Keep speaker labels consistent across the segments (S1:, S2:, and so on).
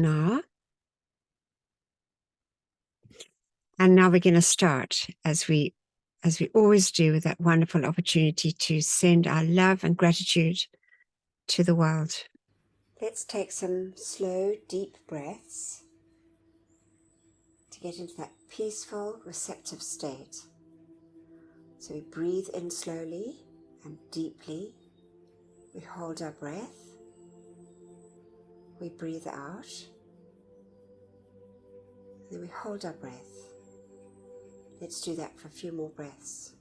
S1: now. And now we're going to start, as we always do, with that wonderful opportunity to send our love and gratitude to the world. Let's take some slow, deep breaths to get into that peaceful, receptive state. So we breathe in slowly and deeply. We hold our breath. We breathe out. Then we hold our breath. Let's do that for a few more breaths.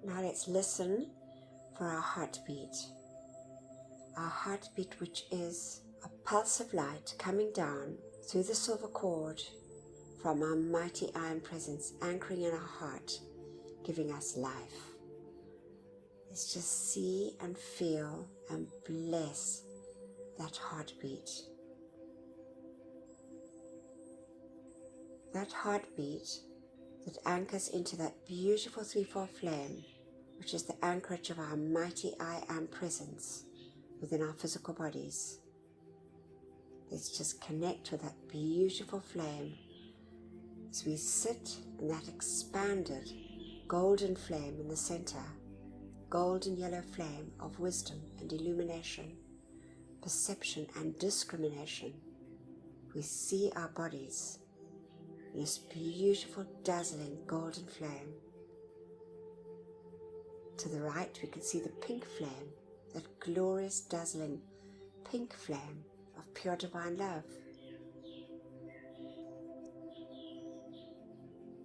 S1: Now let's listen for our heartbeat. Our heartbeat, which is a pulse of light coming down through the silver cord from our mighty I Am Presence, anchoring in our heart, giving us life. Let's just see and feel and bless that heartbeat. That heartbeat that anchors into that beautiful threefold flame, which is the anchorage of our mighty I Am Presence within our physical bodies. Let's just connect with that beautiful flame as we sit in that expanded golden flame in the center, golden yellow flame of wisdom and illumination, perception and discrimination. We see our bodies in this beautiful, dazzling golden flame. To the right, we can see the pink flame, that glorious, dazzling pink flame of pure divine love.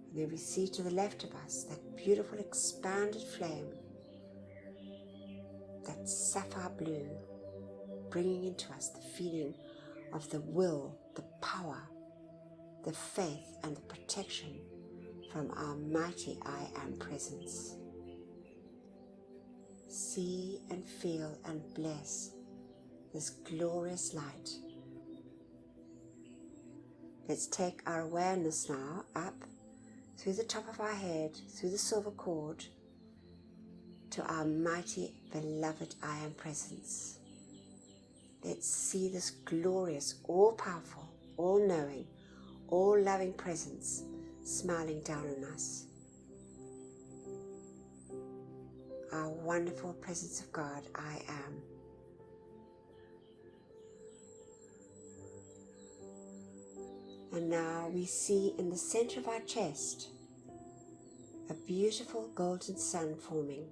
S1: And then we see to the left of us that beautiful, expanded flame, that sapphire blue, bringing into us the feeling of the will, the power, the faith, and the protection from our mighty I Am Presence. See and feel and bless this glorious light. Let's take our awareness now up through the top of our head, through the silver cord, to our mighty, beloved I Am Presence. Let's see this glorious, all-powerful, all-knowing, all-loving presence smiling down on us. Our wonderful presence of God, I Am. And now we see in the center of our chest a beautiful golden sun forming,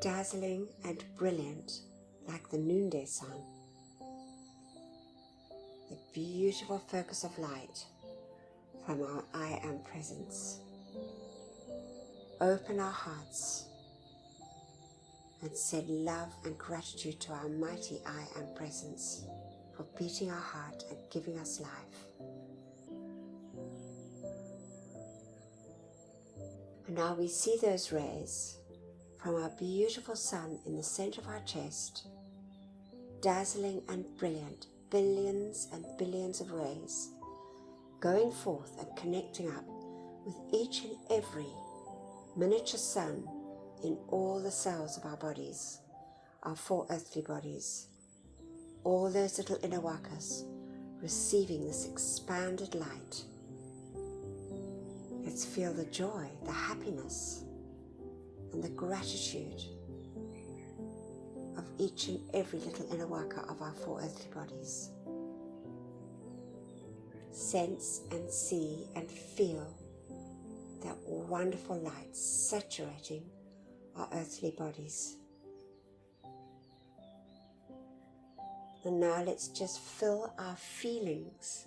S1: dazzling and brilliant like the noonday sun. The beautiful focus of light from our I Am Presence. Open our hearts and send love and gratitude to our mighty I Am Presence for beating our heart and giving us life. And now we see those rays from our beautiful sun in the center of our chest, dazzling and brilliant, billions and billions of rays, going forth and connecting up with each and every miniature sun in all the cells of our bodies, our 4 earthly bodies, all those little inner wakas receiving this expanded light. Let's feel the joy, the happiness, and the gratitude of each and every little inner waka of our 4 earthly bodies. Sense and see and feel that wonderful light saturating our earthly bodies. And now let's just fill our feelings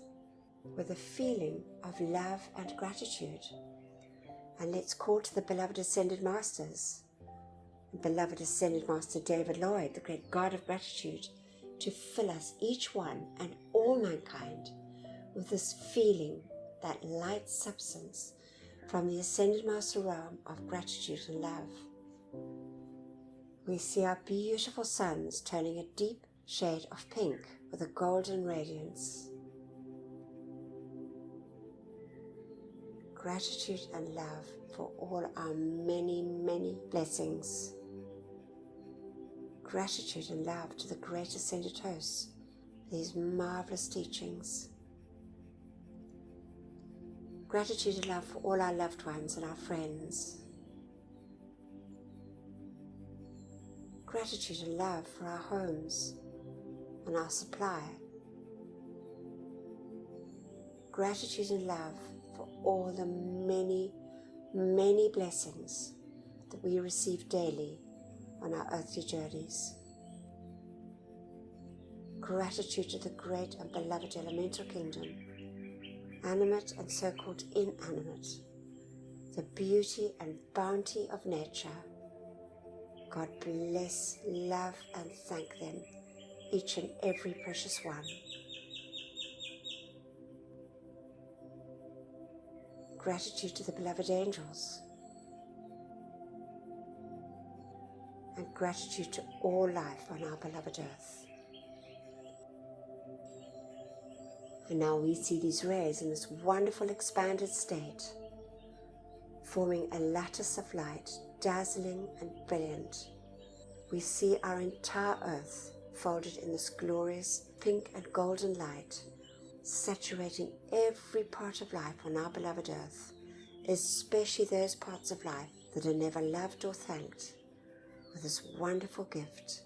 S1: with a feeling of love and gratitude. And let's call to the beloved Ascended Masters, beloved Ascended Master David Lloyd, the great God of gratitude, to fill us, each one and all mankind, with this feeling, that light substance from the Ascended Master realm of gratitude and love. we see our beautiful suns turning a deep shade of pink with a golden radiance. Gratitude and love for all our many, many blessings. Gratitude and love to the great ascended hosts for these marvelous teachings. Gratitude and love for all our loved ones and our friends. Gratitude and love for our homes and our supply. Gratitude and love for all the many, many blessings that we receive daily on our earthly journeys. Gratitude to the great and beloved elemental kingdom, animate and so-called inanimate, the beauty and bounty of nature. God bless, love and thank them, each and every precious one. Gratitude to the beloved angels, and gratitude to all life on our beloved earth. And now we see these rays in this wonderful expanded state, forming a lattice of light, dazzling and brilliant. We see our entire earth folded in this glorious pink and golden light, saturating every part of life on our beloved earth, especially those parts of life that are never loved or thanked, with this wonderful gift,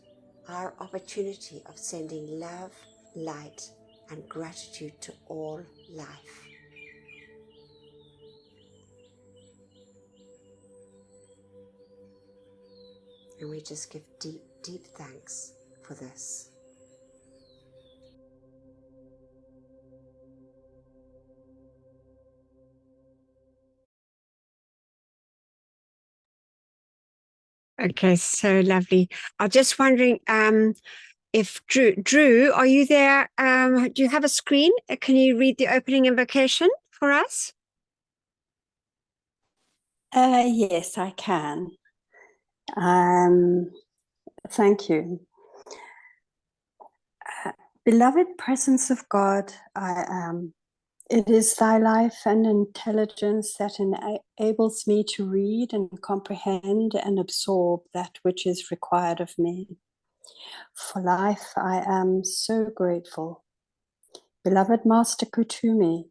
S1: our opportunity of sending love, light, and gratitude to all life. And we just give deep, deep thanks for this. Okay, so lovely. I was just wondering if Drew, are you there? Do you have a screen? Can you read the opening invocation for us?
S2: Yes, I can. Thank you. Beloved presence of God, I am. It is thy life and intelligence that enables me to read and comprehend and absorb that which is required of me. For life, I am so grateful. Beloved Master Kutumi,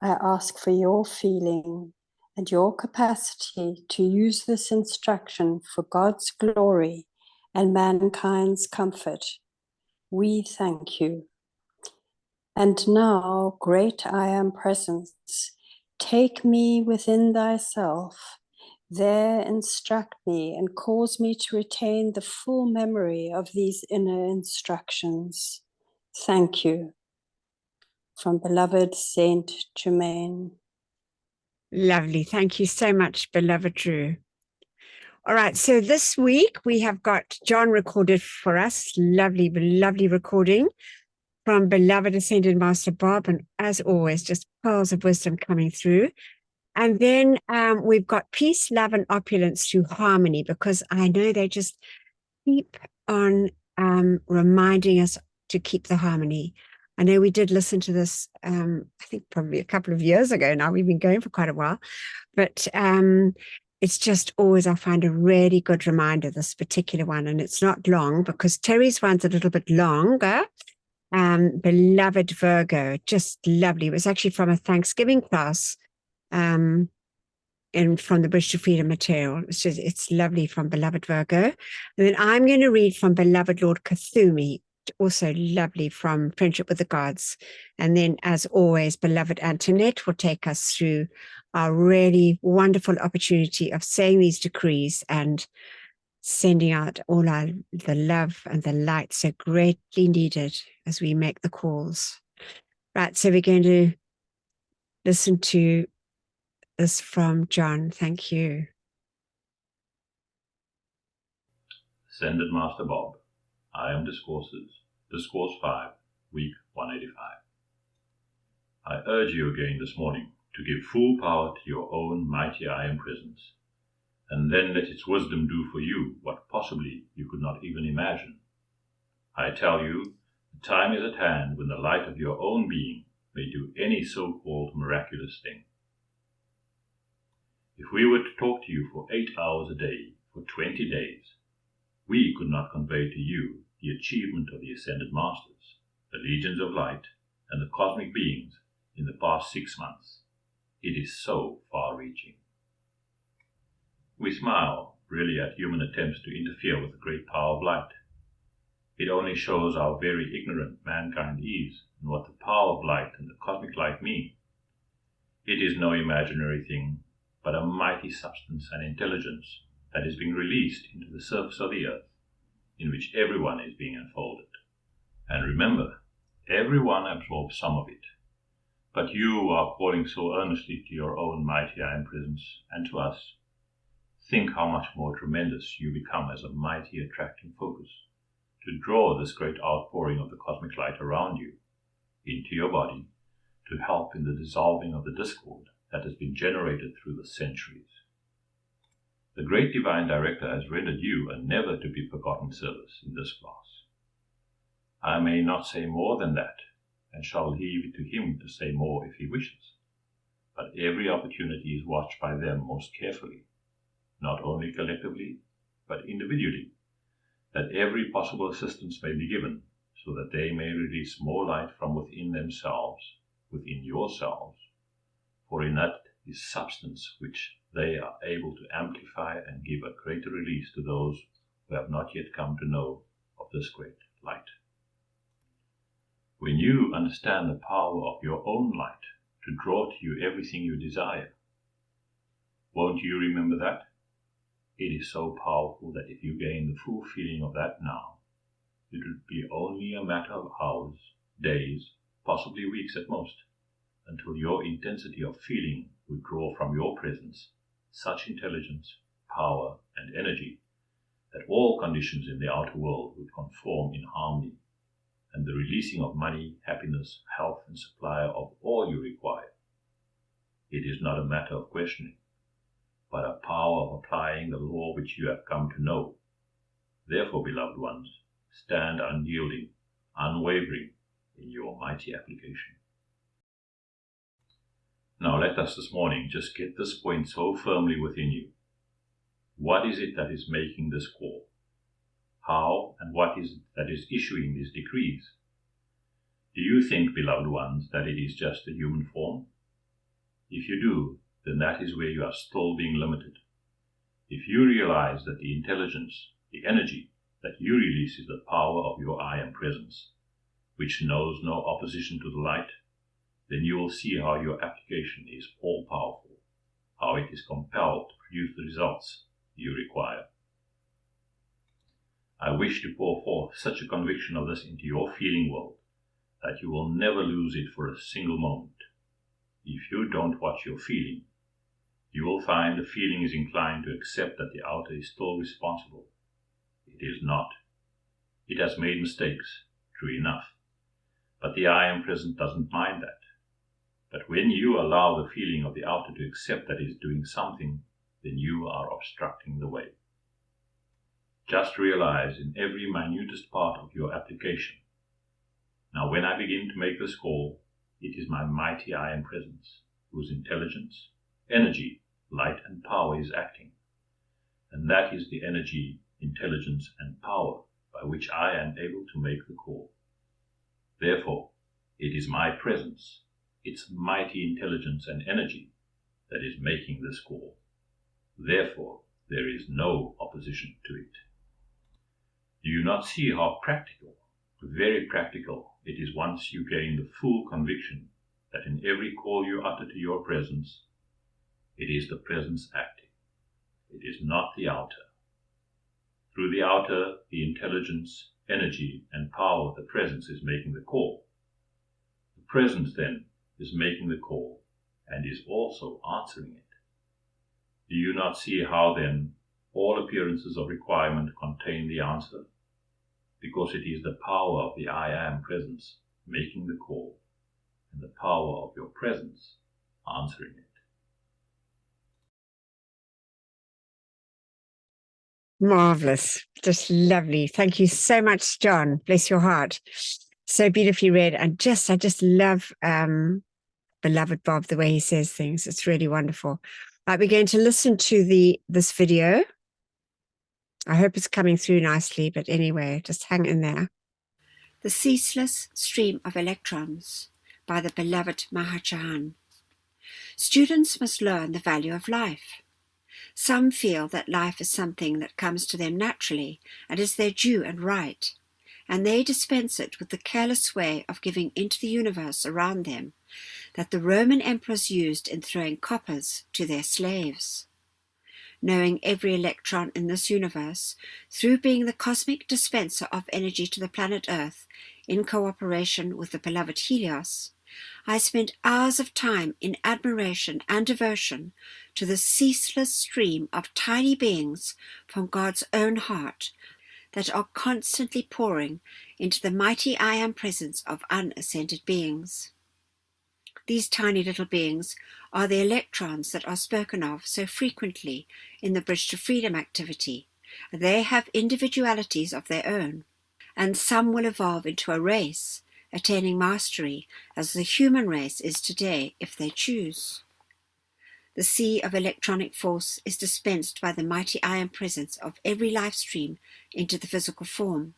S2: I ask for your feeling and your capacity to use this instruction for God's glory and mankind's comfort. We thank you. And now, great I Am Presence, take me within thyself. There instruct me and cause me to retain the full memory of these inner instructions. Thank you. From beloved Saint Germain.
S1: Lovely. Thank you so much, beloved Drew. All right, so this week we have got John recorded for us. Lovely, lovely recording from beloved Ascended Master Bob. And as always, just pearls of wisdom coming through. And then we've got peace, love, and opulence through harmony, because I know they just keep on reminding us to keep the harmony. I know we did listen to this, I think probably a couple of years ago now. We've been going for quite a while, but it's just always, I find a really good reminder, this particular one, and it's not long because Terry's one's a little bit longer. Beloved Virgo, just lovely. It was actually from a Thanksgiving class and from the Bridge to Freedom material. It's lovely from Beloved Virgo. And then I'm going to read from Beloved Lord Cthulhu, also lovely from Friendship with the Gods. And then, as always, Beloved Antoinette will take us through our really wonderful opportunity of saying these decrees and sending out all the love and the light so greatly needed as we make the calls. Right, so we're going to listen to this from John. Thank you.
S3: Ascended Master Bob, I am Discourses, Discourse 5, Week 185. I urge you again this morning to give full power to your own mighty I Am Presence, and then let its wisdom do for you what possibly you could not even imagine. I tell you, the time is at hand when the light of your own being may do any so-called miraculous thing. If we were to talk to you for 8 hours a day for 20 days, we could not convey to you the achievement of the Ascended Masters, the legions of light, and the cosmic beings in the past 6 months. It is so far-reaching. We smile, really, at human attempts to interfere with the great power of light. It only shows how very ignorant mankind is and what the power of light and the cosmic light mean. It is no imaginary thing, but a mighty substance and intelligence that is being released into the surface of the earth, in which everyone is being unfolded. And remember, everyone absorbs some of it. But you are calling so earnestly to your own mighty I Am Presence and to us. Think how much more tremendous you become as a mighty attracting focus to draw this great outpouring of the cosmic light around you into your body to help in the dissolving of the discord that has been generated through the centuries. The great Divine Director has rendered you a never-to-be-forgotten service in this class. I may not say more than that, and shall leave it to him to say more if he wishes, but every opportunity is watched by them most carefully, not only collectively, but individually, that every possible assistance may be given, so that they may release more light from within themselves, within yourselves, for in that is substance which they are able to amplify and give a greater release to those who have not yet come to know of this great light. When you understand the power of your own light to draw to you everything you desire, won't you remember that? It is so powerful that if you gain the full feeling of that now, it would be only a matter of hours, days, possibly weeks at most, until your intensity of feeling would draw from your presence such intelligence, power, and energy that all conditions in the outer world would conform in harmony, and the releasing of money, happiness, health, and supply of all you require. It is not a matter of questioning, but a power of applying the law which you have come to know. Therefore, beloved ones, stand unyielding, unwavering in your mighty application. Now let us this morning just get this point so firmly within you. What is it that is making this call? How and what is it that is issuing these decrees? Do you think, beloved ones, that it is just a human form? If you do, then that is where you are still being limited. If you realize that the intelligence, the energy that you release is the power of your I Am Presence, which knows no opposition to the light, then you will see how your application is all-powerful, how it is compelled to produce the results you require. I wish to pour forth such a conviction of this into your feeling world that you will never lose it for a single moment. If you don't watch your feeling, you will find the feeling is inclined to accept that the outer is still responsible. It is not. It has made mistakes, true enough, but the I Am Present doesn't mind that. But when you allow the feeling of the outer to accept that it is doing something, then you are obstructing the way. Just realize in every minutest part of your application. Now when I begin to make this call, it is my mighty I Am Presence, whose intelligence, energy, light and power is acting. And that is the energy, intelligence and power by which I am able to make the call. Therefore, it is my presence, its mighty intelligence and energy, that is making this call. Therefore, there is no opposition to it. Do you not see how practical, very practical, it is once you gain the full conviction that in every call you utter to your presence, it is the presence acting. It is not the outer. Through the outer, the intelligence, energy, and power of the presence is making the call. The presence, then, is making the call and is also answering it. Do you not see how, then, all appearances of requirement contain the answer? Because it is the power of the I Am Presence making the call, and the power of your presence answering it.
S1: Marvelous. Just lovely. Thank you so much, John. Bless your heart. So beautifully read. I just love beloved Bob, the way he says things. It's really wonderful. Right, we're going to listen to this video. I hope it's coming through nicely, but anyway, just hang in there. The Ceaseless Stream of Electrons by the beloved Mahachohan. Students must learn the value of life. Some feel that life is something that comes to them naturally and is their due and right, and they dispense it with the careless way of giving into the universe around them that the Roman emperors used in throwing coppers to their slaves. Knowing every electron in this universe, through being the cosmic dispenser of energy to the planet Earth, in cooperation with the beloved Helios, I spent hours of time in admiration and devotion to the ceaseless stream of tiny beings from God's own heart that are constantly pouring into the mighty I Am presence of unascended beings. These tiny little beings are the electrons that are spoken of so frequently in the Bridge to Freedom activity. They have individualities of their own, and some will evolve into a race, attaining mastery as the human race is today if they choose. The sea of electronic force is dispensed by the mighty I Am presence of every life stream into the physical form,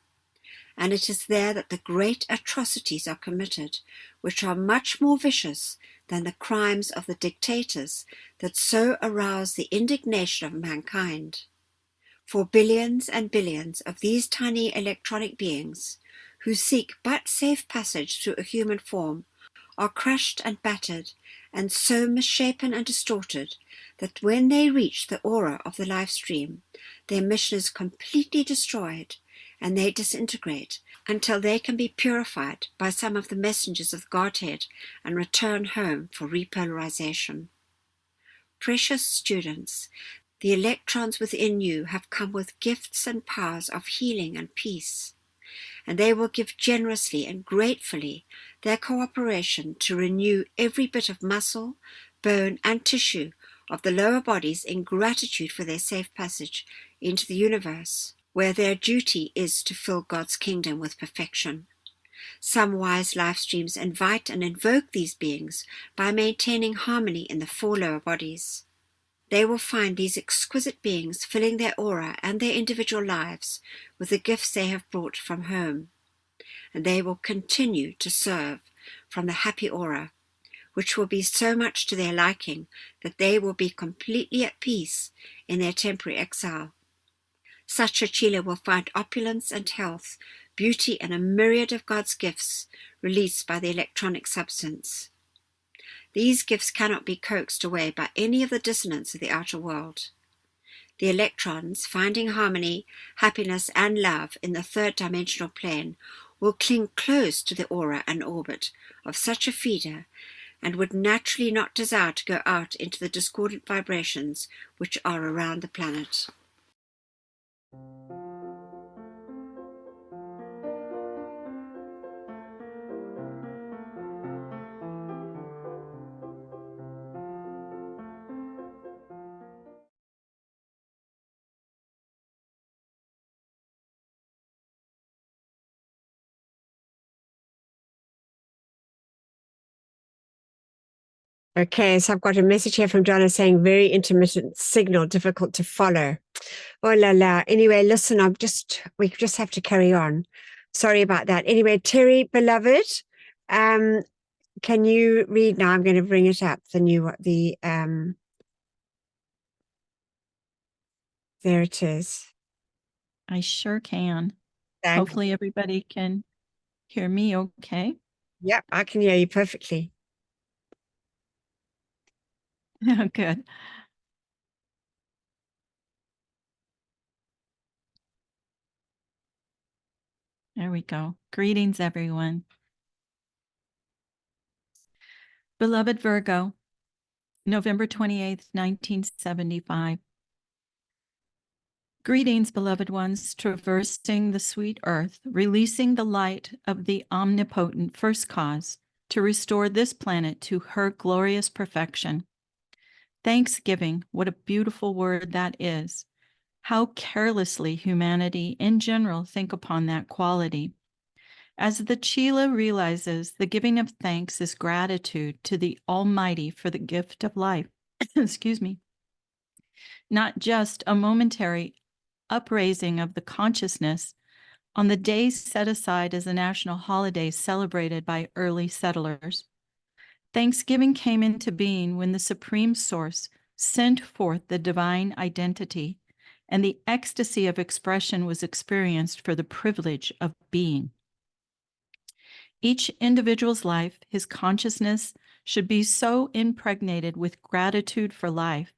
S1: and it is there that the great atrocities are committed, which are much more vicious than the crimes of the dictators that so arouse the indignation of mankind. For billions and billions of these tiny electronic beings, who seek but safe passage through a human form, are crushed and battered, and so misshapen and distorted, that when they reach the aura of the life stream, their mission is completely destroyed, and they disintegrate until they can be purified by some of the messengers of Godhead and return home for repolarization. Precious students, the electrons within you have come with gifts and powers of healing and peace, and they will give generously and gratefully their cooperation to renew every bit of muscle, bone, and tissue of the lower bodies in gratitude for their safe passage into the universe, where their duty is to fill God's kingdom with perfection. Some wise life streams invite and invoke these beings by maintaining harmony in the four lower bodies. They will find these exquisite beings filling their aura and their individual lives with the gifts they have brought from home, and they will continue to serve from the happy aura, which will be so much to their liking that they will be completely at peace in their temporary exile. Such a Chila will find opulence and health, beauty, and a myriad of God's gifts released by the electronic substance. These gifts cannot be coaxed away by any of the dissonance of the outer world. The electrons, finding harmony, happiness, and love in the third dimensional plane, will cling close to the aura and orbit of such a feeder, and would naturally not desire to go out into the discordant vibrations which are around the planet. Okay, so I've got a message here from Donna saying very intermittent signal, difficult to follow. Oh la la. Anyway, listen, we just have to carry on. Sorry about that. Anyway, Terry, beloved, can you read now? I'm going to bring it up. There it is.
S4: I sure can.
S1: Thank
S4: Hopefully everybody can hear me okay.
S1: Yep, I can hear you perfectly.
S4: Good. There we go. Greetings, everyone. Beloved Virgo, November 28th, 1975. Greetings, beloved ones, traversing the sweet earth, releasing the light of the omnipotent first cause to restore this planet to her glorious perfection. Thanksgiving, what a beautiful word that is. How carelessly humanity in general think upon that quality. As the Chela realizes, the giving of thanks is gratitude to the Almighty for the gift of life. Excuse me. Not just a momentary upraising of the consciousness on the days set aside as a national holiday celebrated by early settlers. Thanksgiving came into being when the Supreme Source sent forth the divine identity, and the ecstasy of expression was experienced for the privilege of being. Each individual's life, his consciousness, should be so impregnated with gratitude for life,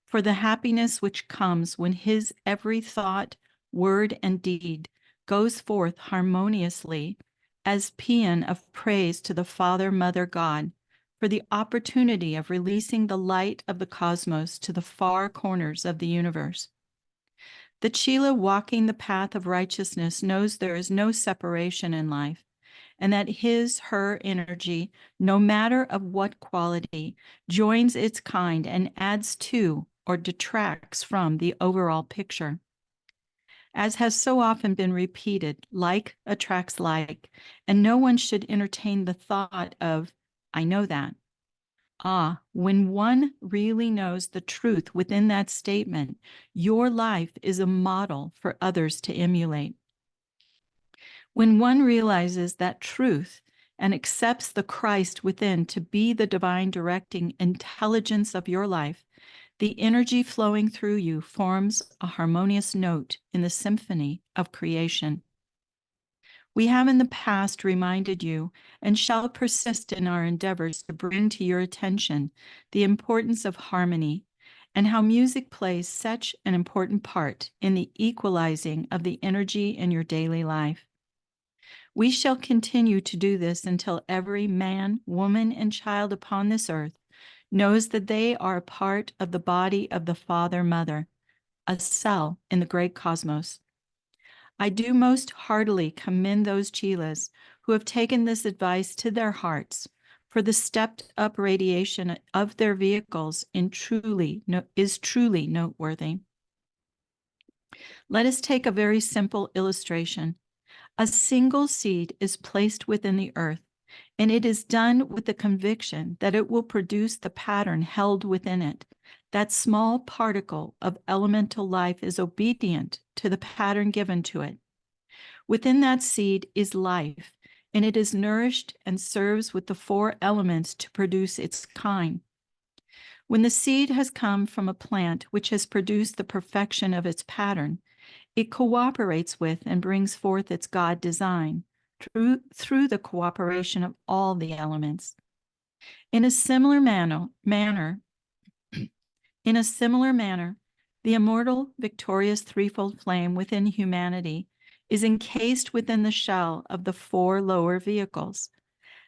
S4: for the happiness which comes when his every thought, word, and deed goes forth harmoniously as paean of praise to the Father, Mother, God, for the opportunity of releasing the light of the cosmos to the far corners of the universe. The Chela walking the path of righteousness knows there is no separation in life, and that her energy, no matter of what quality, joins its kind and adds to or detracts from the overall picture. As has so often been repeated, like attracts like, and no one should entertain the thought of, I know that. When one really knows the truth within that statement, your life is a model for others to emulate. When one realizes that truth and accepts the Christ within to be the divine directing intelligence of your life, the energy flowing through you forms a harmonious note in the symphony of creation. We have in the past reminded you and shall persist in our endeavors to bring to your attention the importance of harmony and how music plays such an important part in the equalizing of the energy in your daily life. We shall continue to do this until every man, woman, and child upon this earth knows that they are a part of the body of the Father, Mother, a cell in the great cosmos. I do most heartily commend those Chelas who have taken this advice to their hearts, for the stepped-up radiation of their vehicles is truly noteworthy. Let us take a very simple illustration. A single seed is placed within the earth, and it is done with the conviction that it will produce the pattern held within it. That small particle of elemental life is obedient to the pattern given to it. Within that seed is life, and it is nourished and serves with the 4 elements to produce its kind. When the seed has come from a plant which has produced the perfection of its pattern, it cooperates with and brings forth its God design through the cooperation of all the elements. In a similar manner, the immortal, victorious threefold flame within humanity is encased within the shell of the 4 lower vehicles.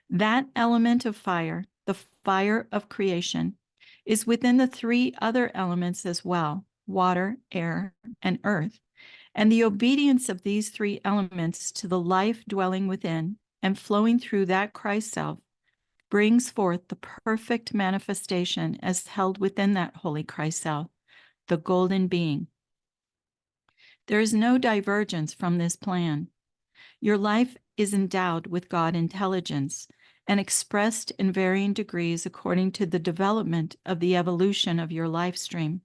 S4: That element of fire, the fire of creation, is within the 3 other elements as well, water, air, and earth. And the obedience of these 3 elements to the life dwelling within and flowing through that Christ self brings forth the perfect manifestation as held within that holy Christ self, the golden being. There is no divergence from this plan. Your life is endowed with God intelligence and expressed in varying degrees according to the development of the evolution of your life stream.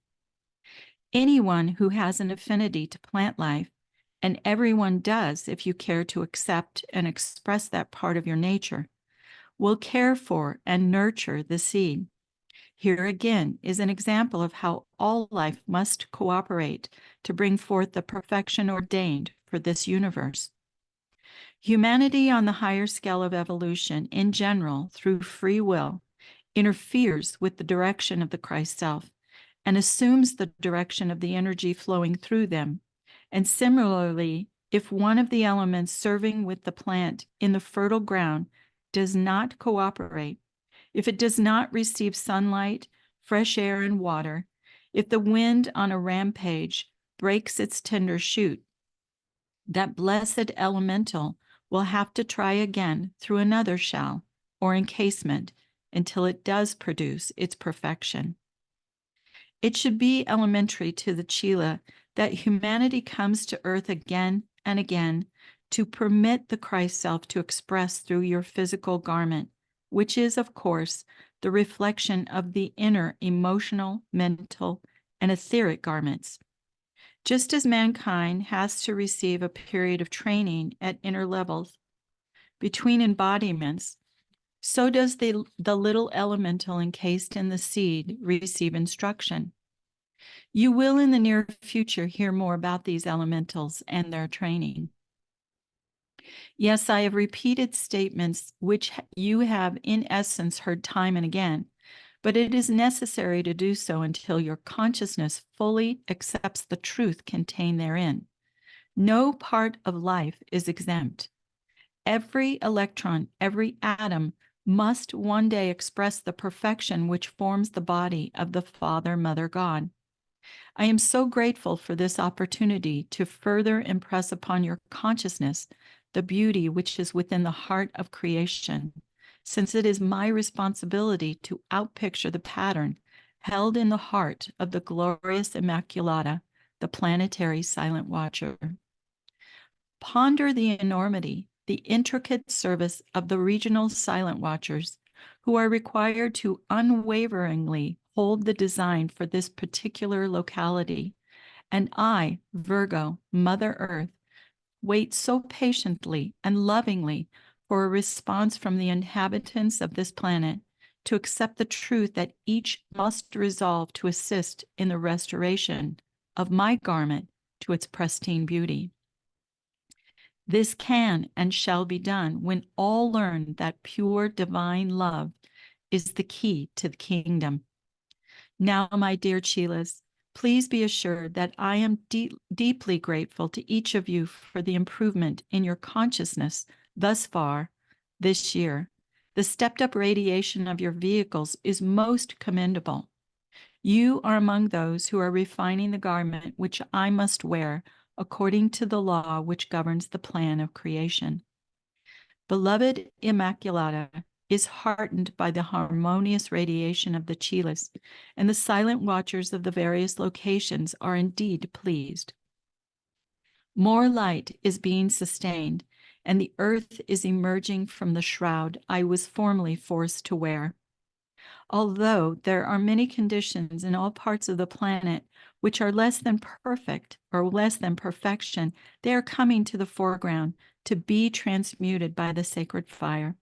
S4: Anyone who has an affinity to plant life, and everyone does if you care to accept and express that part of your nature, will care for and nurture the seed. Here again is an example of how all life must cooperate to bring forth the perfection ordained for this universe. Humanity on the higher scale of evolution in general, through free will, interferes with the direction of the Christ self and assumes the direction of the energy flowing through them. And similarly, if one of the elements serving with the plant in the fertile ground does not cooperate, if it does not receive sunlight, fresh air, and water, if the wind on a rampage breaks its tender shoot, that blessed elemental will have to try again through another shell or encasement until it does produce its perfection. It should be elementary to the Chela that humanity comes to earth again and again to permit the Christ self to express through your physical garment, which is, of course, the reflection of the inner emotional, mental, and etheric garments. Just as mankind has to receive a period of training at inner levels between embodiments, so does the little elemental encased in the seed receive instruction. You will in the near future hear more about these elementals and their training. Yes, I have repeated statements which you have in essence heard time and again, but it is necessary to do so until your consciousness fully accepts the truth contained therein. No part of life is exempt. Every electron, every atom must one day express the perfection which forms the body of the Father, Mother, God. I am so grateful for this opportunity to further impress upon your consciousness the beauty which is within the heart of creation, since it is my responsibility to outpicture the pattern held in the heart of the glorious Immaculata, the planetary silent watcher. Ponder the enormity, the intricate service of the regional silent watchers who are required to unwaveringly hold the design for this particular locality. And I, Virgo, Mother Earth, wait so patiently and lovingly for a response from the inhabitants of this planet to accept the truth that each must resolve to assist in the restoration of my garment to its pristine beauty. This can and shall be done when all learn that pure divine love is the key to the kingdom. Now, my dear Chelas, please be assured that I am deeply grateful to each of you for the improvement in your consciousness thus far this year. The stepped-up radiation of your vehicles is most commendable. You are among those who are refining the garment which I must wear according to the law which governs the plan of creation. Beloved Immaculata is heartened by the harmonious radiation of the Chelas, and the silent watchers of the various locations are indeed pleased. More light is being sustained, and the earth is emerging from the shroud I was formerly forced to wear. Although there are many conditions in all parts of the planet which are less than perfect or less than perfection, they are coming to the foreground to be transmuted by the sacred fire.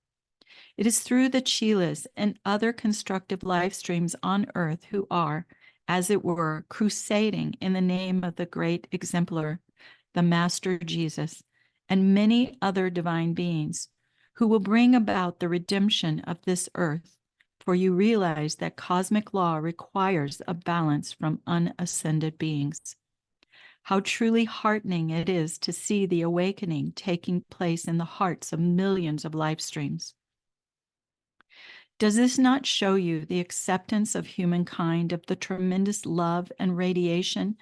S4: It is through the Chelas and other constructive life streams on earth who are, as it were, crusading in the name of the great exemplar, the Master Jesus, and many other divine beings who will bring about the redemption of this earth. For you realize that cosmic law requires a balance from unascended beings. How truly heartening it is to see the awakening taking place in the hearts of millions of life streams. Does this not show you the acceptance of humankind of the tremendous love and radiation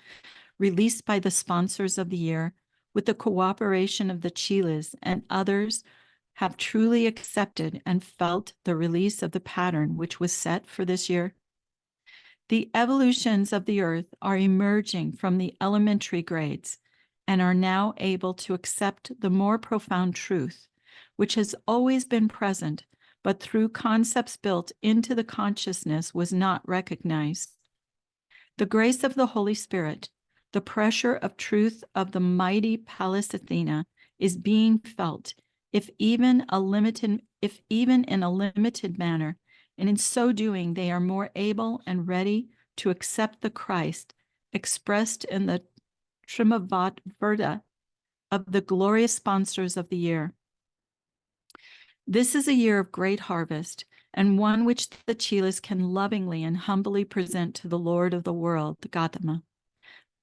S4: released by the sponsors of the year, with the cooperation of the Chelas and others have truly accepted and felt the release of the pattern which was set for this year? The evolutions of the earth are emerging from the elementary grades and are now able to accept the more profound truth, which has always been present, but through concepts built into the consciousness was not recognized. The grace of the Holy Spirit, the pressure of truth of the mighty Pallas Athena is being felt, if even in a limited manner, and in so doing they are more able and ready to accept the Christ expressed in the Trimavat Verda of the glorious sponsors of the year. This is a year of great harvest, and one which the Chelas can lovingly and humbly present to the Lord of the world, the Gautama.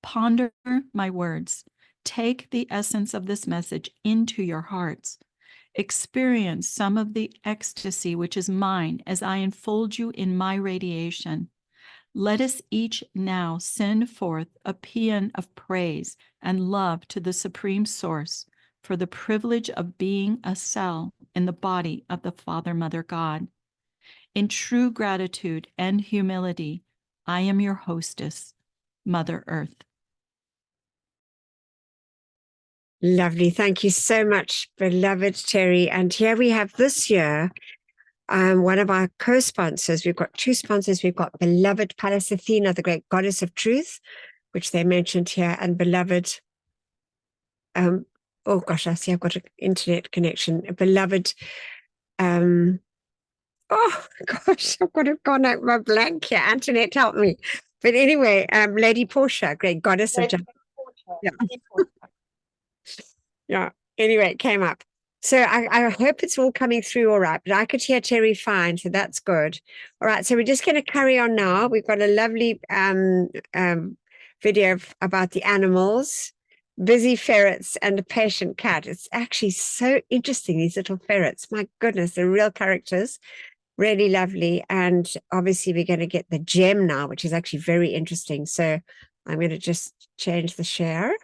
S4: Ponder my words. Take the essence of this message into your hearts. Experience some of the ecstasy which is mine as I enfold you in my radiation. Let us each now send forth a paean of praise and love to the Supreme Source for the privilege of being a cell in the body of the Father, Mother, God. In true gratitude and humility, I am your hostess, Mother Earth.
S1: Lovely. Thank you so much, beloved Terry. And here we have this year one of our co-sponsors. We've got two sponsors. We've got beloved Pallas Athena, the great goddess of truth, which they mentioned here, and beloved, oh gosh, I see I've got an internet connection. Beloved, oh gosh, I've got gone out my blank here. Antoinette, help me. But anyway, Lady Portia, great goddess of justice. Yeah. Yeah. Anyway, it came up. So I hope it's all coming through all right, but I could hear Terry fine, so that's good. All right, so we're just going to carry on now. We've got a lovely video about the animals, busy ferrets and a patient cat. It's actually so interesting, these little ferrets. My goodness, they're real characters, really lovely. And obviously we're going to get the gem now, which is actually very interesting. So I'm going to just change the share.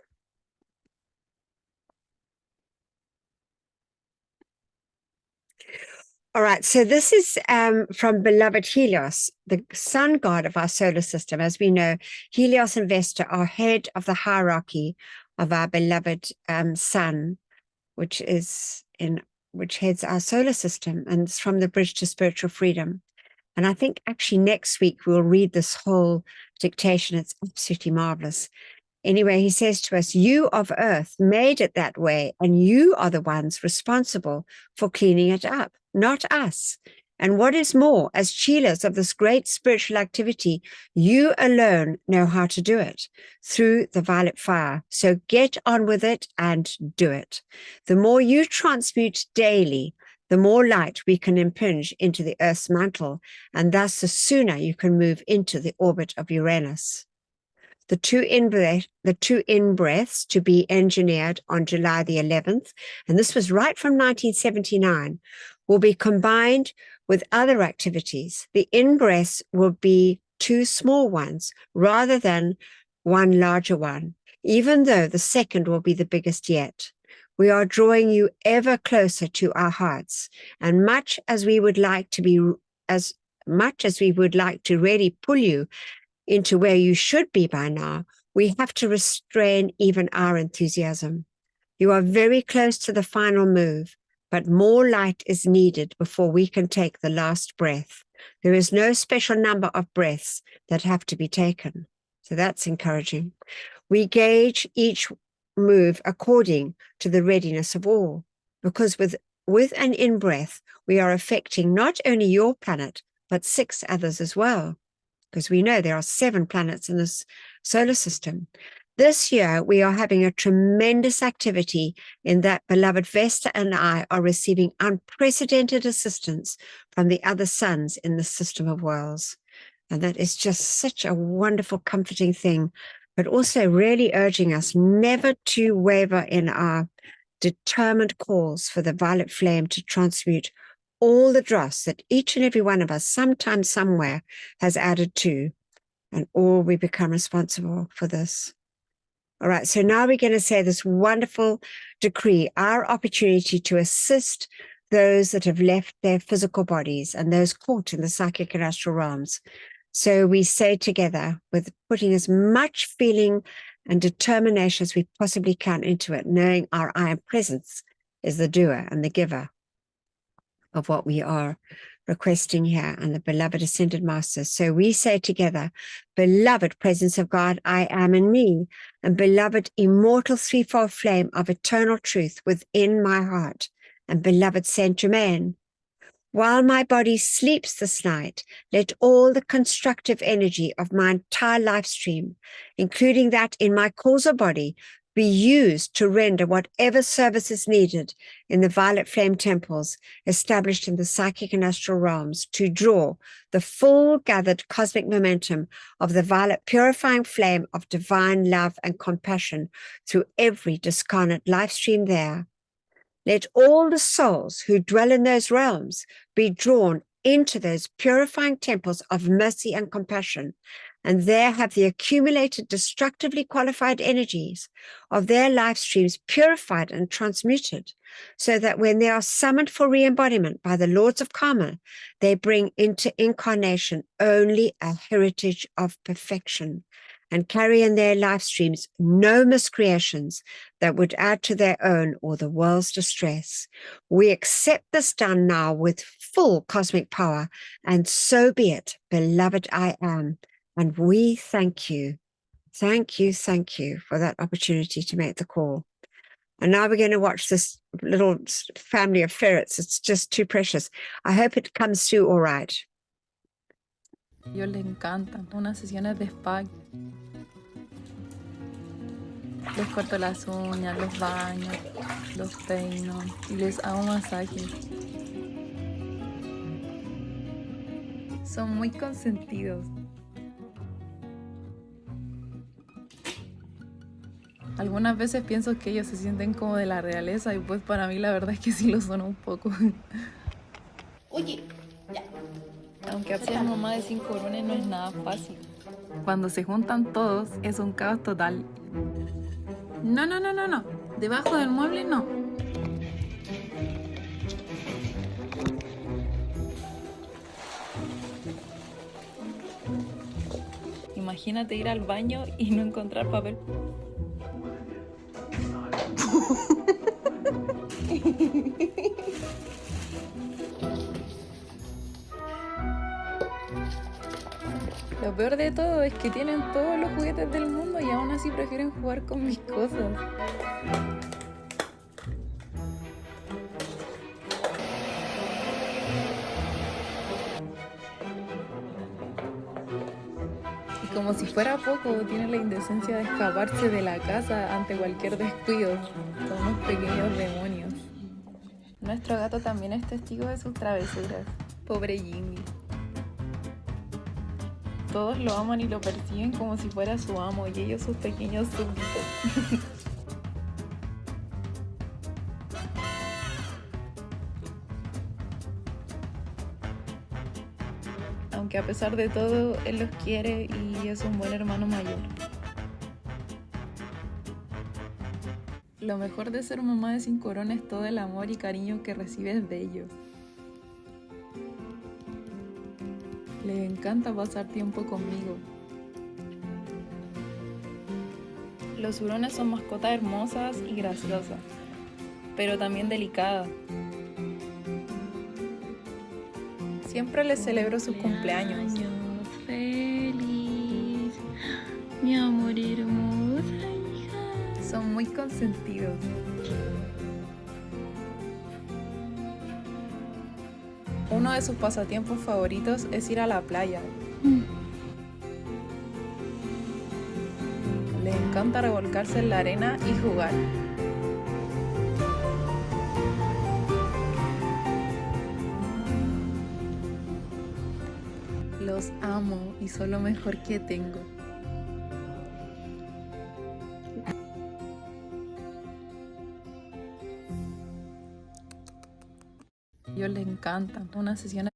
S1: All right, so this is from beloved Helios, the sun god of our solar system. As we know, Helios and Vesta are head of the hierarchy of our beloved sun, which heads our solar system, and it's from the bridge to spiritual freedom. And I think actually next week we'll read this whole dictation. It's absolutely marvelous. Anyway, he says to us, you of earth made it that way, and you are the ones responsible for cleaning it up, not us. And what is more, as cheelers of this great spiritual activity, you alone know how to do it through the violet fire. So get on with it and do it. The more you transmute daily, the more light we can impinge into the earth's mantle, and thus the sooner you can move into the orbit of Uranus. The two in-breaths to be engineered on July the 11th, and this was right from 1979, will be combined with other activities. The in-breaths will be two small ones rather than one larger one, even though the second will be the biggest yet. We are drawing you ever closer to our hearts, and much as we would like to really pull you into where you should be by now, we have to restrain even our enthusiasm. You are very close to the final move, but more light is needed before we can take the last breath. There is no special number of breaths that have to be taken. So that's encouraging. We gauge each move according to the readiness of all, because with an in-breath, we are affecting not only your planet, but 6 others as well, because we know there are 7 planets in this solar system. This year, we are having a tremendous activity in that beloved Vesta and I are receiving unprecedented assistance from the other suns in the system of worlds. And that is just such a wonderful, comforting thing, but also really urging us never to waver in our determined calls for the violet flame to transmute all the dross that each and every one of us sometime, somewhere has added to, and all we become responsible for this. All right, so now we're going to say this wonderful decree, our opportunity to assist those that have left their physical bodies and those caught in the psychic and astral realms. So we say together, with putting as much feeling and determination as we possibly can into it, knowing our I am presence is the doer and the giver of what we are requesting here, and the beloved ascended masters. So we say together, beloved presence of God, I am in me, and beloved immortal threefold flame of eternal truth within my heart, and beloved Saint Germain, while my body sleeps this night, let all the constructive energy of my entire life stream, including that in my causal body, be used to render whatever service is needed in the violet flame temples established in the psychic and astral realms to draw the full gathered cosmic momentum of the violet purifying flame of divine love and compassion through every discarnate life stream there. Let all the souls who dwell in those realms be drawn into those purifying temples of mercy and compassion, and there have the accumulated destructively qualified energies of their life streams purified and transmuted, so that when they are summoned for re-embodiment by the lords of karma, they bring into incarnation only a heritage of perfection, and carry in their life streams no miscreations that would add to their own or the world's distress. We accept this done now with full cosmic power, and so be it, beloved I am. And we thank you for that opportunity to make the call. And now we're going to watch this little family of ferrets. It's just too precious. I hope it comes through all right.
S5: Ellos les encantan unas sesiones de spa. Les corto las uñas, los baño, los peino y les hago masajes. Son muy consentidos. Algunas veces pienso que ellos se sienten como de la realeza y pues para mí la verdad es que sí lo son un poco.
S6: Oye, ya.
S5: Aunque ser mamá de 5 varones no es nada fácil. Cuando se juntan todos es un caos total. No. Debajo del mueble no. Imagínate ir al baño y no encontrar papel. Lo peor de todo es que tienen todos los juguetes del mundo y aún así prefieren jugar con mis cosas. Y como si fuera poco, tienen la indecencia de escaparse de la casa ante cualquier descuido. Son unos pequeños demonios. Nuestro gato también es testigo de sus travesuras. Pobre Jimmy. Todos lo aman y lo persiguen como si fuera su amo y ellos sus pequeños súbditos. Aunque a pesar de todo, él los quiere y es un buen hermano mayor. Lo mejor de ser mamá de 5 varones es todo el amor y cariño que recibes de ellos. Les encanta pasar tiempo conmigo. Los hurones son mascotas hermosas y graciosas, pero también delicadas. Siempre les celebro sus cumpleaños.
S6: Feliz, mi amor hermosa hija.
S5: Son muy consentidos. Uno de sus pasatiempos favoritos es ir a la playa. Les encanta revolcarse en la arena y jugar. Los amo y son lo mejor que tengo. Ellos les encantan unas sesiones.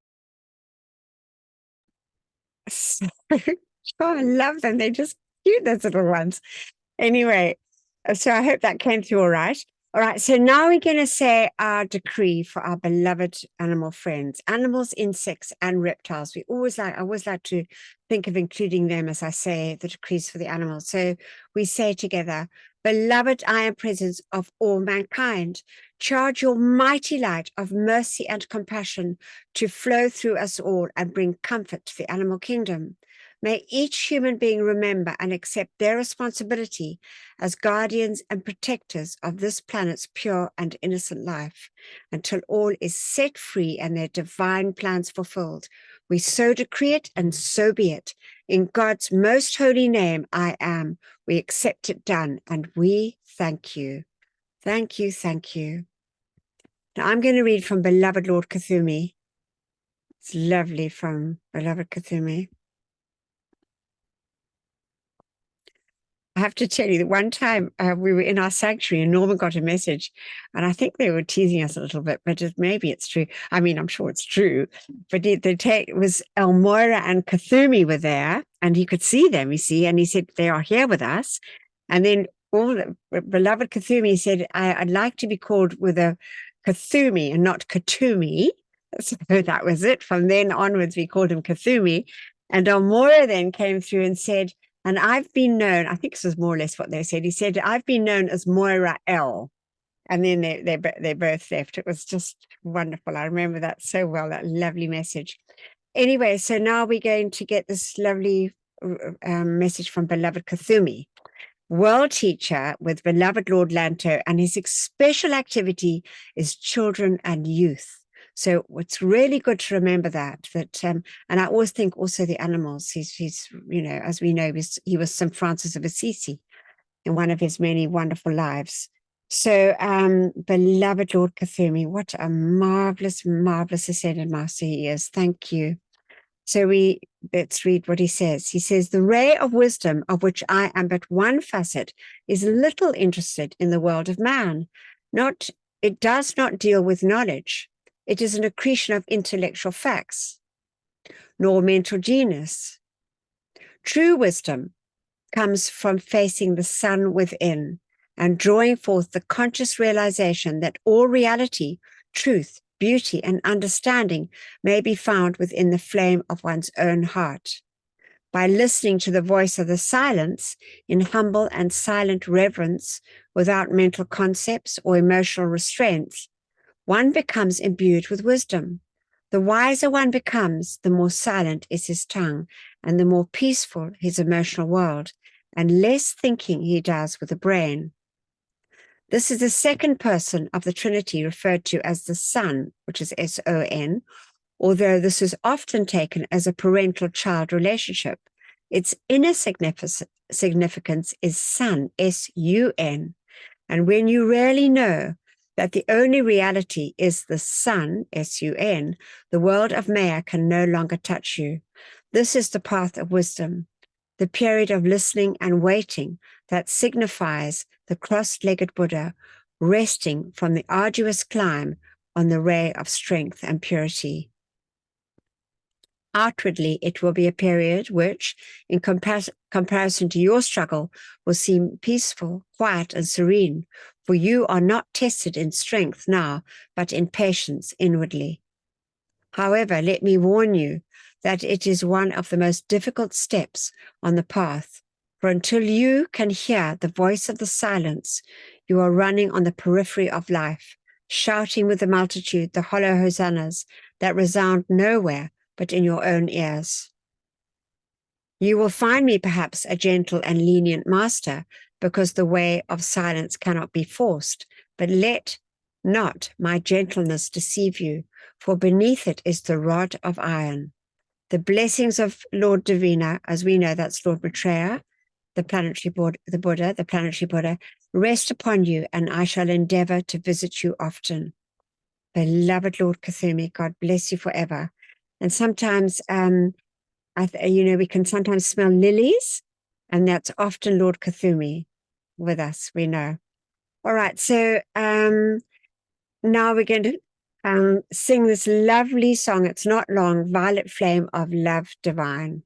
S1: Oh, I love them. They're just cute, those little ones. Anyway, so I hope that came through all right. All right, so now we're going to say our decree for our beloved animal friends, animals, insects, and reptiles. I always like to think of including them as I say the decrees for the animals. So we say together, beloved iron presence of all mankind, charge your mighty light of mercy and compassion to flow through us all and bring comfort to the animal kingdom. May each human being remember and accept their responsibility as guardians and protectors of this planet's pure and innocent life until all is set free and their divine plans fulfilled. We so decree it, and so be it. In God's most holy name, I am. We accept it done, and we thank you. Thank you, thank you. Now I'm going to read from Beloved Lord Kuthumi. It's lovely from Beloved Kuthumi. I have to tell you that one time we were in our sanctuary and Norman got a message, and I think they were teasing us a little bit, but maybe it's true. I mean, I'm sure it's true, but it was Elmoira and Kuthumi were there, and he could see them, you see, and he said, they are here with us. And then all the beloved Kuthumi said, I'd like to be called with a Kuthumi and not Katumi. So that was it. From then onwards, we called him Kuthumi. And Elmoira then came through and said, And I've been known, I think this is more or less what they said. He said, I've been known as Moira L. And then they both left. It was just wonderful. I remember that so well, that lovely message. Anyway, so now we're going to get this lovely message from beloved Kuthumi, world teacher with beloved Lord Lanto, and his special activity is children and youth. So it's really good to remember that, and I always think also the animals, he's you know, as we know, he was St. Francis of Assisi in one of his many wonderful lives. So beloved Lord Kuthumi, what a marvelous, marvelous ascended master he is. Thank you. So let's read what he says. He says, the ray of wisdom of which I am but one facet is little interested in the world of man. It does not deal with knowledge. It is an accretion of intellectual facts, nor mental genius. True wisdom comes from facing the sun within and drawing forth the conscious realization that all reality, truth, beauty, and understanding may be found within the flame of one's own heart. By listening to the voice of the silence in humble and silent reverence without mental concepts or emotional restraints, one becomes imbued with wisdom. The wiser one becomes, the more silent is his tongue, and the more peaceful his emotional world, and less thinking he does with the brain. This is the second person of the Trinity referred to as the Son, which is S-O-N, although this is often taken as a parental-child relationship. Its inner significance is Sun, S-U-N. And when you really know that the only reality is the Sun, S-U-N, the world of Maya can no longer touch you. This is the path of wisdom, the period of listening and waiting that signifies the cross-legged Buddha resting from the arduous climb on the ray of strength and purity. Outwardly, it will be a period which, in comparison to your struggle, will seem peaceful, quiet, and serene, for you are not tested in strength now, but in patience inwardly. However, let me warn you that it is one of the most difficult steps on the path, for until you can hear the voice of the silence, you are running on the periphery of life, shouting with the multitude the hollow hosannas that resound nowhere but in your own ears. You will find me perhaps a gentle and lenient master, because the way of silence cannot be forced, but let not my gentleness deceive you, for beneath it is the rod of iron. The blessings of Lord Divina, as we know, that's Lord Maitreya, the planetary Buddha, rest upon you, and I shall endeavor to visit you often. Beloved Lord Kuthumi, God bless you forever. And sometimes, we can sometimes smell lilies, and that's often Lord Kuthumi with us, we know. All right, so now we're going to sing this lovely song. It's not long, Violet Flame of Love Divine.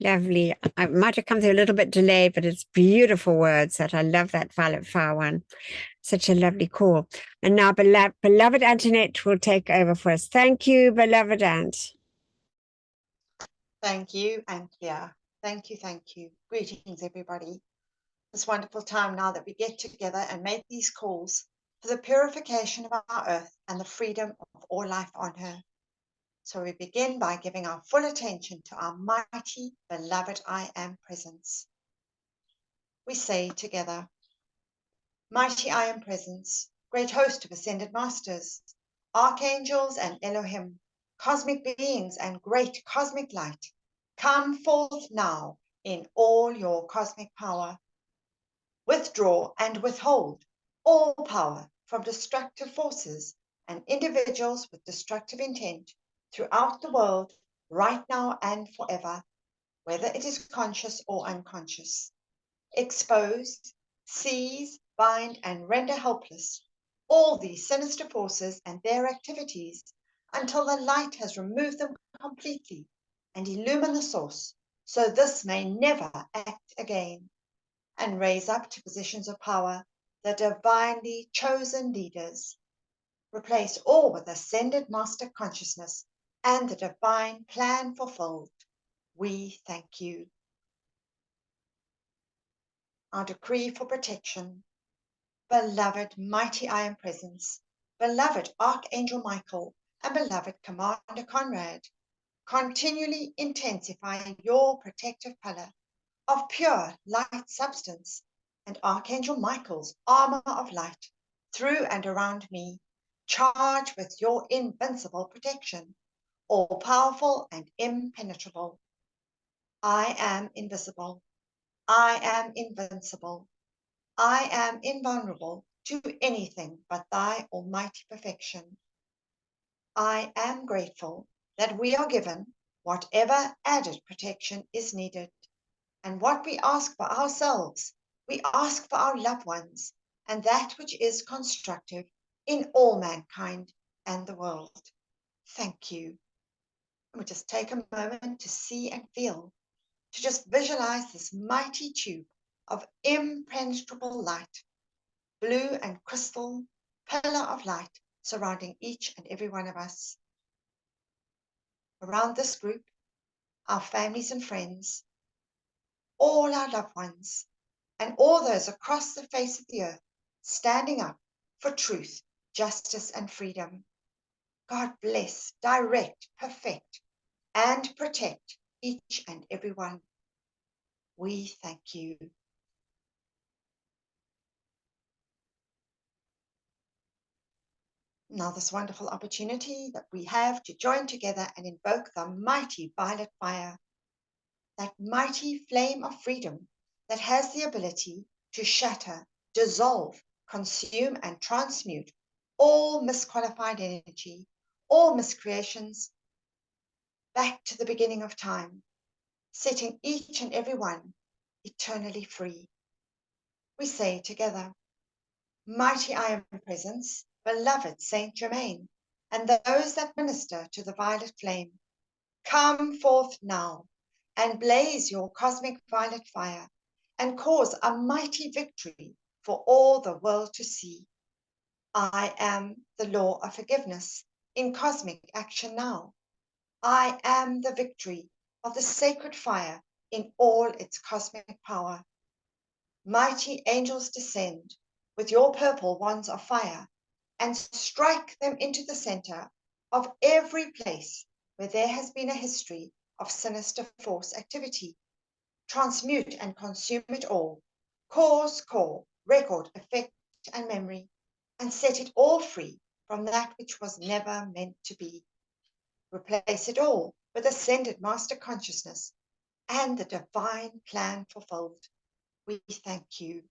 S1: Lovely. I might have come through a little bit delayed, but it's beautiful words. That I love that violet fire one. Such a lovely call. And now beloved Antoinette will take over for us. Thank you, beloved Ant.
S7: Thank you, Anthea. Thank you, thank you. Greetings, everybody. This wonderful time now that we get together and make these calls for the purification of our earth and the freedom of all life on her. So we begin by giving our full attention to our mighty, beloved I Am presence. We say together, Mighty I Am presence, great host of ascended masters, archangels and Elohim, cosmic beings and great cosmic light, come forth now in all your cosmic power. Withdraw and withhold all power from destructive forces and individuals with destructive intent throughout the world, right now and forever, whether it is conscious or unconscious. Expose, seize, bind, and render helpless all these sinister forces and their activities until the light has removed them completely and illumined the source, so this may never act again, and raise up to positions of power the divinely chosen leaders. Replace all with ascended master consciousness and the divine plan fulfilled. We thank you. Our decree for protection. Beloved mighty I Am presence, beloved Archangel Michael, and beloved Commander Conrad, continually intensify your protective pillar of pure light substance and Archangel Michael's armor of light through and around me, charged with your invincible protection, all powerful and impenetrable. I am invisible. I am invincible. I am invulnerable to anything but thy almighty perfection. I am grateful that we are given whatever added protection is needed, and what we ask for ourselves, we ask for our loved ones, and that which is constructive in all mankind and the world. Thank you. And we just take a moment to see and feel, to just visualize this mighty tube of impenetrable light, blue and crystal pillar of light surrounding each and every one of us. Around this group, our families and friends, all our loved ones, and all those across the face of the earth, standing up for truth, justice, and freedom. God bless, direct, perfect, and protect each and every one. We thank you. Now this wonderful opportunity that we have to join together and invoke the mighty violet fire, that mighty flame of freedom that has the ability to shatter, dissolve, consume, and transmute all misqualified energy, all miscreations, back to the beginning of time, setting each and every one eternally free. We say together, Mighty I Am presence, beloved Saint Germain, and those that minister to the violet flame, come forth now and blaze your cosmic violet fire and cause a mighty victory for all the world to see. I am the law of forgiveness in cosmic action now. I am the victory of the sacred fire in all its cosmic power. Mighty angels descend with your purple wands of fire and strike them into the center of every place where there has been a history of sinister force activity. Transmute and consume it all, cause, core, record, effect, and memory, and set it all free from that which was never meant to be. Replace it all with ascended master consciousness and the divine plan fulfilled. We thank you.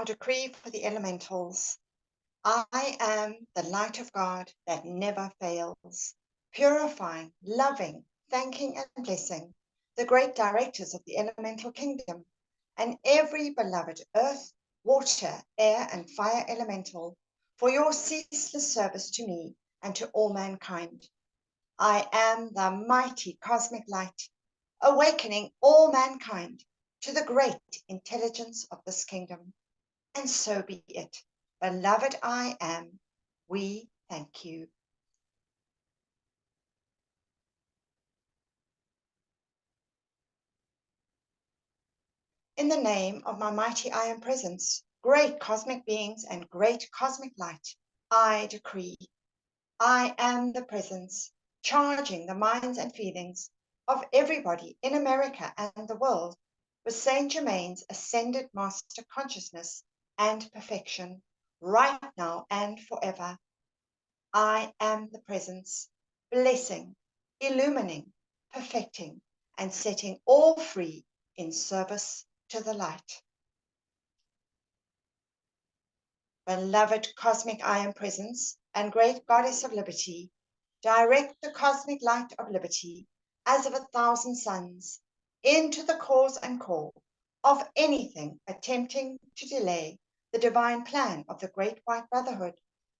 S7: Our decree for the elementals. I am the light of God that never fails, purifying, loving, thanking and blessing the great directors of the elemental kingdom and every beloved earth, water, air and fire elemental for your ceaseless service to me and to all mankind. I am the mighty cosmic light, awakening all mankind to the great intelligence of this kingdom. And so be it. Beloved I am, we thank you. In the name of my mighty I am presence, great cosmic beings and great cosmic light, I decree, I am the presence, charging the minds and feelings of everybody in America and the world with Saint Germain's ascended master consciousness and perfection, right now and forever. I am the presence, blessing, illumining, perfecting, and setting all free in service to the light. Beloved cosmic I am presence and great goddess of liberty, direct the cosmic light of liberty as of 1,000 suns into the cause and call of anything attempting to delay the divine plan of the great white brotherhood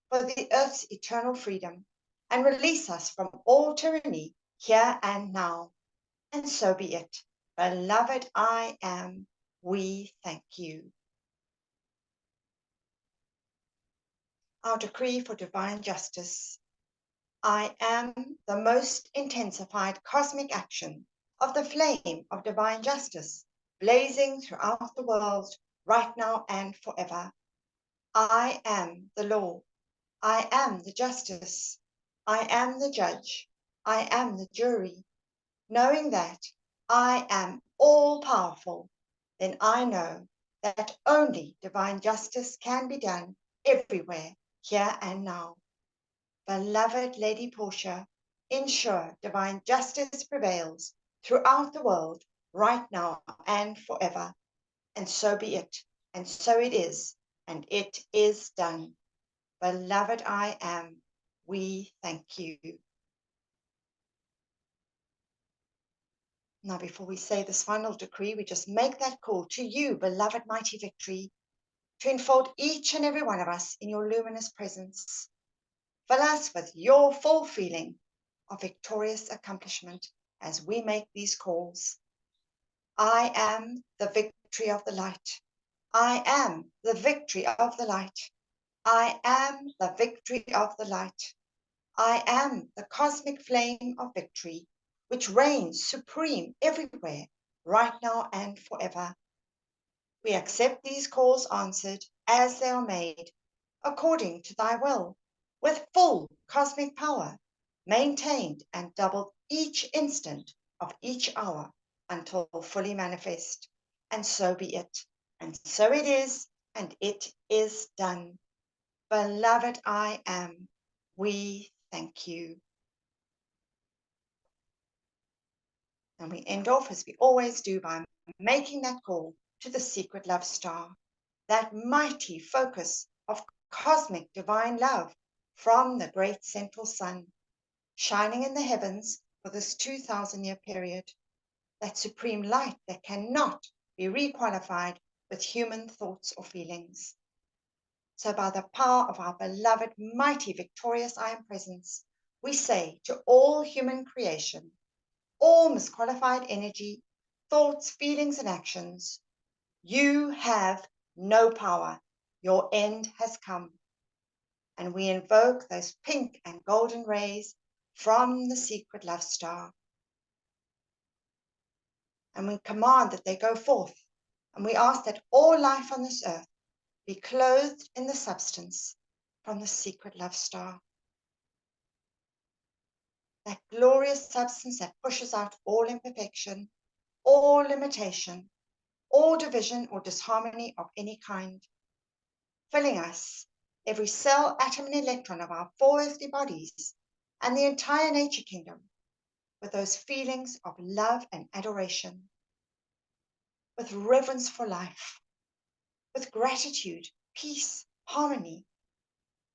S7: for the earth's eternal freedom and release us from all tyranny here and now. And so be it. Beloved I am, we thank you. Our decree for divine justice. I am the most intensified cosmic action of the flame of divine justice, blazing throughout the world right now and forever. I am the law. I am the justice. I am the judge. I am the jury. Knowing that I am all powerful, then I know that only divine justice can be done everywhere, here and now. Beloved Lady Portia, ensure divine justice prevails throughout the world, right now and forever. And so be it, and so it is, and it is done. Beloved I am, we thank you. Now, before we say this final decree, we just make that call to you, beloved mighty victory, to enfold each and every one of us in your luminous presence. Fill us with your full feeling of victorious accomplishment as we make these calls. I am the victory of the light. I am the victory of the light. I am the victory of the light. I am the cosmic flame of victory, which reigns supreme everywhere, right now and forever. We accept these calls answered as they are made, according to thy will, with full cosmic power, maintained and doubled each instant of each hour until fully manifest. And so be it. And so it is, and it is done. Beloved I am, we thank you. And we end off as we always do by making that call to the secret love star, that mighty focus of cosmic divine love from the great central sun, shining in the heavens for this 2,000-year period, that supreme light that cannot be requalified with human thoughts or feelings. So by the power of our beloved, mighty, victorious I am presence, we say to all human creation, all misqualified energy, thoughts, feelings, and actions, you have no power. Your end has come. And we invoke those pink and golden rays from the secret love star. And we command that they go forth. And we ask that all life on this earth be clothed in the substance from the secret love star. That glorious substance that pushes out all imperfection, all limitation, all division or disharmony of any kind, filling us, every cell, atom, and electron of our 4 earthly bodies, and the entire nature kingdom, with those feelings of love and adoration, with reverence for life, with gratitude, peace, harmony,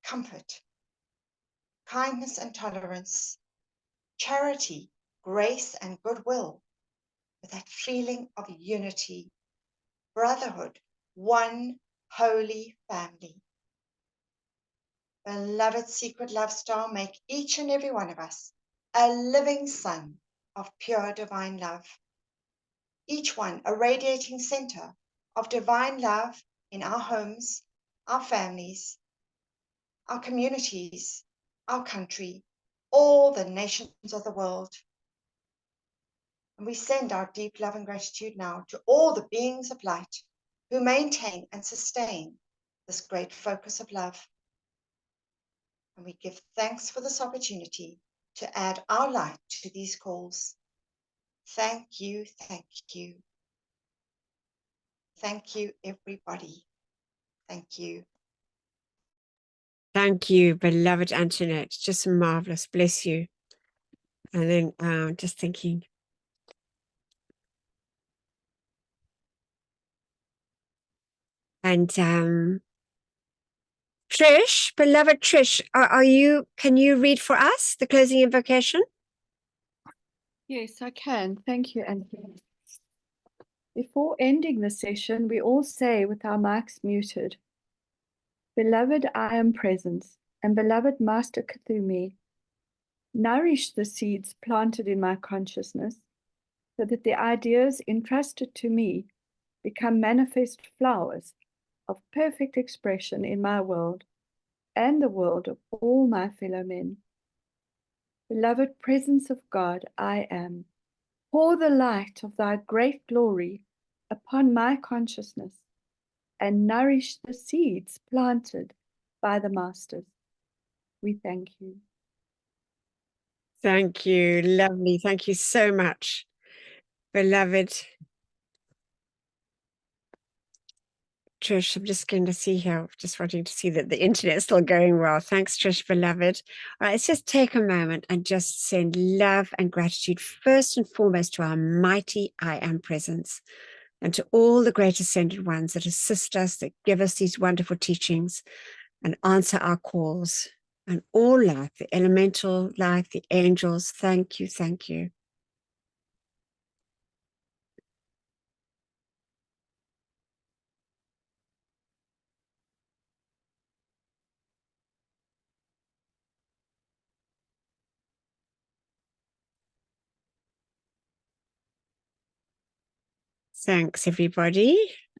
S7: comfort, kindness and tolerance, charity, grace and goodwill, with that feeling of unity, brotherhood, one holy family. Beloved secret love star, make each and every one of us a living sun of pure divine love. Each one a radiating center of divine love in our homes, our families, our communities, our country, all the nations of the world. And we send our deep love and gratitude now to all the beings of light who maintain and sustain this great focus of love. And we give thanks for this opportunity to add our light to these calls. Thank you, thank you. Thank you, everybody. Thank you.
S1: Thank you, beloved Antoinette. Just marvelous. Bless you. And then just thinking. And Trish, beloved Trish, can you read for us the closing invocation?
S2: Yes, I can. Thank you, Anthony. Before ending the session, we all say with our mics muted, Beloved I am presence, and beloved Master Cthulhu, nourish the seeds planted in my consciousness so that the ideas entrusted to me become manifest flowers of perfect expression in my world and the world of all my fellow men. Beloved presence of God, I am. Pour the light of thy great glory upon my consciousness and nourish the seeds planted by the masters. We thank you.
S1: Thank you. Lovely. Thank you so much, beloved Trish. I'm just going to see here, just wanting to see that the internet's still going well. Thanks, Trish, beloved. All right, let's just take a moment and just send love and gratitude first and foremost to our mighty I Am presence and to all the great ascended ones that assist us, that give us these wonderful teachings and answer our calls. And all life, the elemental life, the angels, thank you, thank you. Thanks, everybody.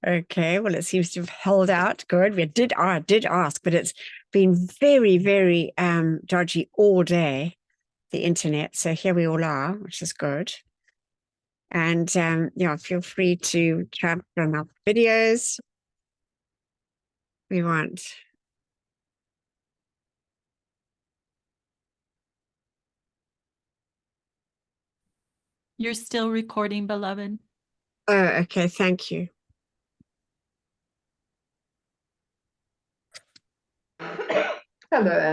S1: Okay, well, it seems to have held out. Good. I did ask, but it's been very, very dodgy all day, the internet. So here we all are, which is good. And yeah, feel free to try from our videos. We want.
S4: You're still recording, beloved.
S1: Oh, okay. Thank you.
S8: Hello, Anne.